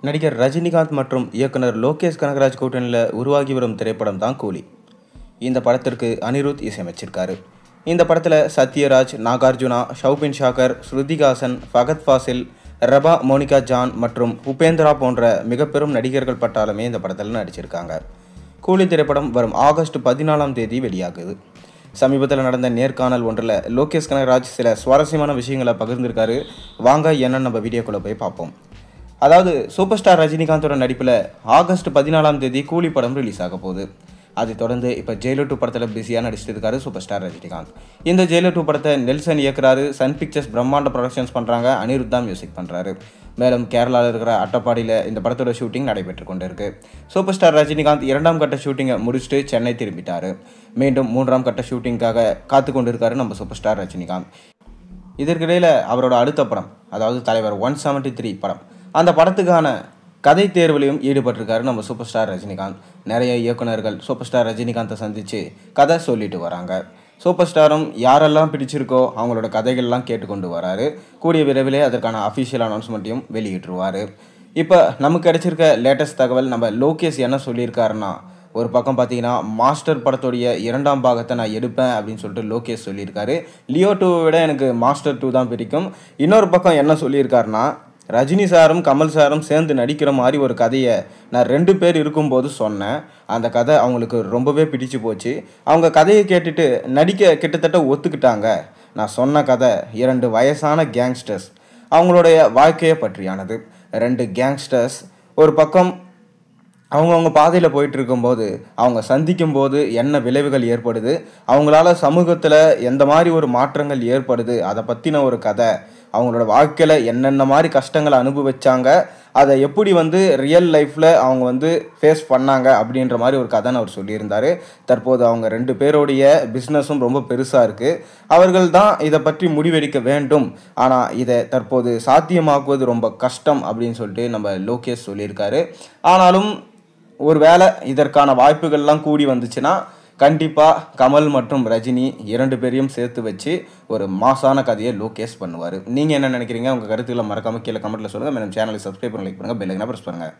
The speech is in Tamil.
நடிகர் ரஜினிகாந்த் மற்றும் இயக்குனர் லோகேஷ் கனகராஜ் கூட்டணியில் உருவாகி வரும் திரைப்படம் தான் கூலி. இந்த படத்திற்கு அனிருத் இசையமைச்சிருக்காரு. இந்த படத்தில் சத்யராஜ், நாகார்ஜுனா, ஷௌபின் ஷாக்கர், ஸ்ருதிஹாசன், ஃபகத் ஃபாசில், ரபா மோனிகா ஜான் மற்றும் உபேந்திரா போன்ற மிக பெரும் நடிகர்கள் பட்டாலுமே இந்த படத்தில் நடிச்சிருக்காங்க. கூலி திரைப்படம் வரும் ஆகஸ்ட் 14 வெளியாகுது. சமீபத்தில் நடந்த நேர்காணல் ஒன்றில் லோகேஷ் கனகராஜ் சில சுவாரஸ்யமான விஷயங்களை பகிர்ந்திருக்காரு. வாங்க என்னன்னு நம்ம வீடியோக்குள்ளே போய் பார்ப்போம். அதாவது சூப்பர் ஸ்டார் ரஜினிகாந்தோட நடிப்பில் ஆகஸ்ட் 14 கூலி படம் ரிலீஸ் ஆக போகுது. அதை தொடர்ந்து இப்போ ஜெயிலர் 2 படத்தில் பிஸியாக நடிச்சிட்டு இருக்காரு சூப்பர் ஸ்டார் ரஜினிகாந்த். இந்த ஜெயிலர் 2 படத்தை நெல்சன் இயக்குறாரு. சன் பிக்சர்ஸ் பிரம்மாண்ட ப்ரொடக்ஷன்ஸ் பண்ணுறாங்க. அனிருத் தான் மியூசிக் பண்ணுறாரு. மேலும் கேரளாவில் இருக்கிற அட்டப்பாடியில் இந்த படத்தோட ஷூட்டிங் நடைபெற்று கொண்டு இருக்கு. சூப்பர் ஸ்டார் ரஜினிகாந்த் 2ஆம் கட்ட ஷூட்டிங்கை முடிச்சுட்டு சென்னை திரும்பிட்டார். மீண்டும் 3ஆம் கட்ட ஷூட்டிங்காக காத்து கொண்டு இருக்காரு நம்ம சூப்பர் ஸ்டார் ரஜினிகாந்த். இதற்கிடையில் அவரோட அடுத்த படம், அதாவது தலைவர் 173 படம், அந்த படத்துக்கான கதை தேர்விலையும் ஈடுபட்டிருக்காரு நம்ம சூப்பர் ஸ்டார் ரஜினிகாந்த். நிறைய இயக்குநர்கள் சூப்பர் ஸ்டார் ரஜினிகாந்தை சந்தித்து கதை சொல்லிட்டு வராங்க. சூப்பர் ஸ்டாரும் யாரெல்லாம் பிடிச்சிருக்கோ அவங்களோட கதைகள்லாம் கேட்டுக்கொண்டு வராரு. கூடிய விரைவிலே அதற்கான அஃபிஷியல் அனௌன்ஸ்மெண்ட்டையும் வெளியிட்டுருவார். இப்போ நமக்கு கிடைச்சிருக்க லேட்டஸ்ட் தகவல், நம்ம லோகேஷ் என்ன சொல்லியிருக்காருன்னா, ஒரு பக்கம் பார்த்தீங்கன்னா மாஸ்டர் படத்துடைய 2ஆம் பாகத்தை நான் எடுப்பேன் அப்படின்னு சொல்லிட்டு லோகேஷ் சொல்லியிருக்காரு. லியோ 2 விட எனக்கு மாஸ்டர் 2 தான் பிடிக்கும். இன்னொரு பக்கம் என்ன சொல்லியிருக்காருன்னா, ரஜினி சாரும் கமல் சாரும் சேர்ந்து நடிக்கிற மாதிரி ஒரு கதையை நான் 2 பேர் இருக்கும்போது சொன்னேன். அந்த கதை அவங்களுக்கு ரொம்பவே பிடிச்சு போச்சு. அவங்க கதையை கேட்டுட்டு நடிக்க கிட்டத்தட்ட ஒத்துக்கிட்டாங்க. நான் சொன்ன கதை 2 வயசான கேங்ஸ்டர்ஸ் அவங்களுடைய வாழ்க்கையை பற்றியானது. 2 கேங்ஸ்டர்ஸ் ஒரு பக்கம் அவங்கவுங்க பாதையில் போயிட்டு இருக்கும்போது அவங்க சந்திக்கும் போது என்ன விளைவுகள் ஏற்படுது, அவங்களால சமூகத்தில் எந்த மாதிரி ஒரு மாற்றங்கள் ஏற்படுது, அதை பற்றின ஒரு கதை. அவங்களோட வாழ்க்கையில் என்னென்ன மாதிரி கஷ்டங்களை அனுபவிச்சாங்க, அதை எப்படி ரியல் லைஃப்பில் அவங்க ஃபேஸ் பண்ணாங்க அப்படின்ற மாதிரி ஒரு கதைன்னு அவர் சொல்லியிருந்தார். தற்போது அவங்க 2 பேருடைய பிஸ்னஸும் ரொம்ப பெருசாக இருக்குது. அவர்கள் தான் இதை பற்றி முடிவெடுக்க வேண்டும். ஆனால் இதை தற்போது சாத்தியமாக்குவது ரொம்ப கஷ்டம் அப்படின்னு சொல்லிட்டு நம்ம லோகேஷ் சொல்லியிருக்காரு. ஆனாலும் ஒரு வேளை இதற்கான வாய்ப்புகள்லாம் கூடி வந்துச்சுன்னா கண்டிப்பாக கமல் மற்றும் ரஜினி 2 பேரையும் சேர்த்து வச்சு ஒரு மாசான கதையை லோகேஷ் பண்ணுவார். நீங்கள் என்ன நினைக்கிறீங்க? உங்கள் கருத்துக்களை மறக்காமல் கீழே கமெண்ட்டில் சொல்லுங்கள். மேலும் சேனலை சப்ஸ்கிரைப் பண்ணி லைக் பண்ணுங்கள். பெல் ஐக்கானை பிரஸ் பண்ணுங்கள்.